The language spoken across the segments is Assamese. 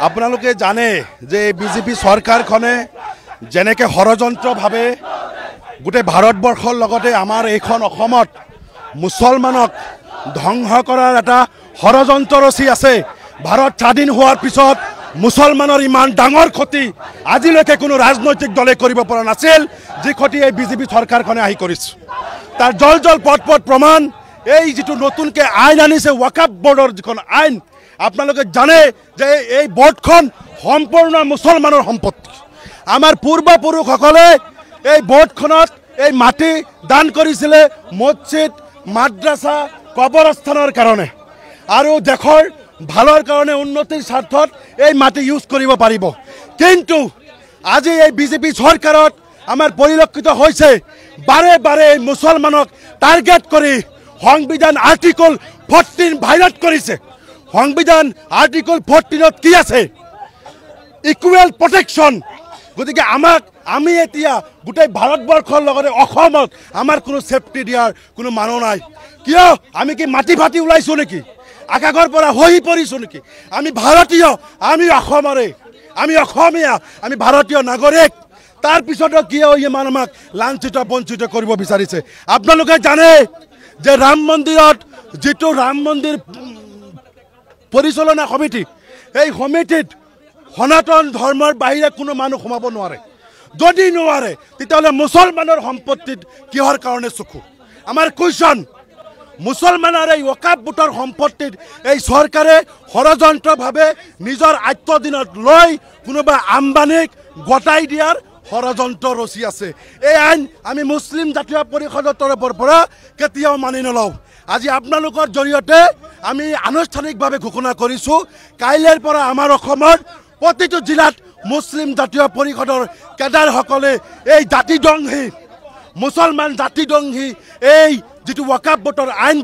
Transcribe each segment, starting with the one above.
আপোনালোকে জানে যে বিজেপি চৰকাৰখনে যেনেকৈ ষড়যন্ত্ৰভাৱে গোটেই ভাৰতবৰ্ষৰ লগতে আমাৰ এইখন অসমত মুছলমানক ধ্বংস কৰাৰ এটা ষড়যন্ত্ৰ ৰচি আছে। ভাৰত স্বাধীন হোৱাৰ পিছত মুছলমানৰ ইমান ডাঙৰ ক্ষতি আজিলৈকে কোনো ৰাজনৈতিক দলে কৰিব পৰা নাছিল, যি ক্ষতি এই বিজেপি চৰকাৰখনে আহি কৰিছে। তাৰ জল পট প্ৰমাণ এই যিটো নতুনকৈ আইন আনিছে ৱাকাফ বোৰ্ডৰ যিখন আইন, আপোনালোকে জানে যে এই বোৰ্ডখন সম্পূৰ্ণ মুছলমানৰ সম্পত্তি। আমাৰ পূৰ্বপুৰুষসকলে এই বোৰ্ডখনত এই মাটি দান কৰিছিলে মছজিদ, মাদ্ৰাছা, কবৰস্থানৰ কাৰণে আৰু দেশৰ ভালৰ কাৰণে উন্নতিৰ স্বাৰ্থত এই মাটি ইউজ কৰিব পাৰিব। কিন্তু আজি এই বিজেপি চৰকাৰত আমাৰ পৰিলক্ষিত হৈছে বাৰে বাৰে এই মুছলমানক টাৰ্গেট কৰি সংবিধান আৰ্টিকল 14 ভাইলেট কৰিছে। সংবিধান আৰ্টিকল 14ত কি আছে? Equal protection. গতিকে আমি এতিয়া গোটেই ভাৰতবৰ্ষৰ লগতে অসমত আমাৰ কোনো ছেফটি দিয়াৰ কোনো মানুহ নাই। কিয়? আমি কি মাটি ফাটি ওলাইছোঁ নেকি? আকাশৰ পৰা হৈ পৰিছোঁ নেকি? আমি ভাৰতীয়, আমি অসমৰে, আমি অসমীয়া, আমি ভাৰতীয় নাগৰিক। তাৰপিছতো কিয় ইমান আমাক লাঞ্ছিত বঞ্চিত কৰিব বিচাৰিছে? আপোনালোকে জানে যে ৰাম মন্দিৰত যিটো ৰাম মন্দিৰ পৰিচালনা সমিতি, এই সমিতিত সনাতন ধৰ্মৰ বাহিৰে কোনো মানুহ সোমাব নোৱাৰে। যদি নোৱাৰে তেতিয়াহ'লে মুছলমানৰ সম্পত্তিত কিহৰ কাৰণে চকু? আমাৰ কুৱেশ্যন, মুছলমানৰ এই ৱাকাফ বোৰ্ডৰ সম্পত্তিত এই চৰকাৰে ষড়যন্ত্ৰভাৱে নিজৰ আত্মদিনত লৈ কোনোবা আম্বানীক গতাই দিয়াৰ ষড়যন্ত্ৰ ৰচি আছে। এই আইন আমি মুছলিম জাতীয় পৰিষদৰ তৰফৰ পৰা কেতিয়াও মানি নলওঁ। আজি আপোনালোকৰ জৰিয়তে আমি আনুষ্ঠানিকভাৱে ঘোষণা কৰিছোঁ, কাইলৈৰ পৰা আমাৰ অসমৰ প্ৰতিটো জিলাত মুছলিম জাতীয় পৰিষদৰ কেডাৰসকলে এই জাতিদংহী মুছলমান জাতিদংহী এই যিটো ৱাকাফ বোৰ্ডৰ আইন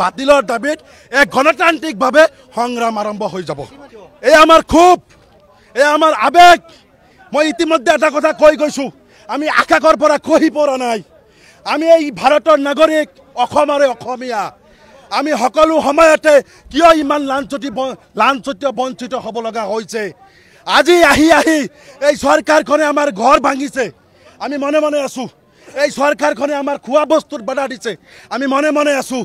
বাতিলৰ দাবীত এক গণতান্ত্ৰিকভাৱে সংগ্ৰাম আৰম্ভ হৈ যাব। এই আমাৰ ক্ষোভ, এই আমাৰ আৱেগ। মই ইতিমধ্যে এটা কথা কৈ গৈছোঁ, আমি আকাশৰ পৰা খহি পৰা নাই। আমি এই ভাৰতৰ নাগৰিক, অসমৰে অসমীয়া। আমি সকলো সময়তে কিয় ইমান লাঞ্ছিত বঞ্চিত হ'ব লগা হৈছে? আজি আহি এই চৰকাৰখনে আমাৰ ঘৰ ভাঙিছে, আমি মনে মনে আছোঁ। এই চৰকাৰখনে আমাৰ খোৱা বস্তুত বাধা দিছে, আমি মনে মনে আছোঁ।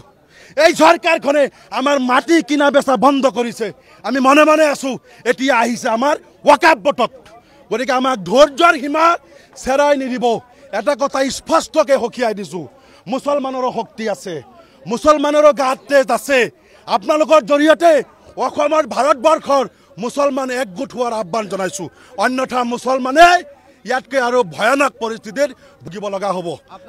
এই চৰকাৰখনে আমাৰ মাটি কিনা বেচা বন্ধ কৰিছে, আমি মনে মনে আছোঁ। এতিয়া আহিছে আমাৰ ৱাকাফ বোৰ্ডত। গতিকে আমাক ধৈৰ্যৰ সীমা চেৰাই নিদিব। এটা কথা স্পষ্টকৈ সকীয়াই দিছোঁ, মুছলমানৰো শক্তি আছে, মুছলমানৰো গাত তেজ আছে। আপোনালোকৰ জৰিয়তে অসমৰ ভাৰতবৰ্ষৰ মুছলমান একগোট হোৱাৰ আহ্বান জনাইছোঁ। অন্যথা মুছলমানে ইয়াতকৈ আৰু ভয়ানক পৰিস্থিতিত ভুগিব লগা হ'ব।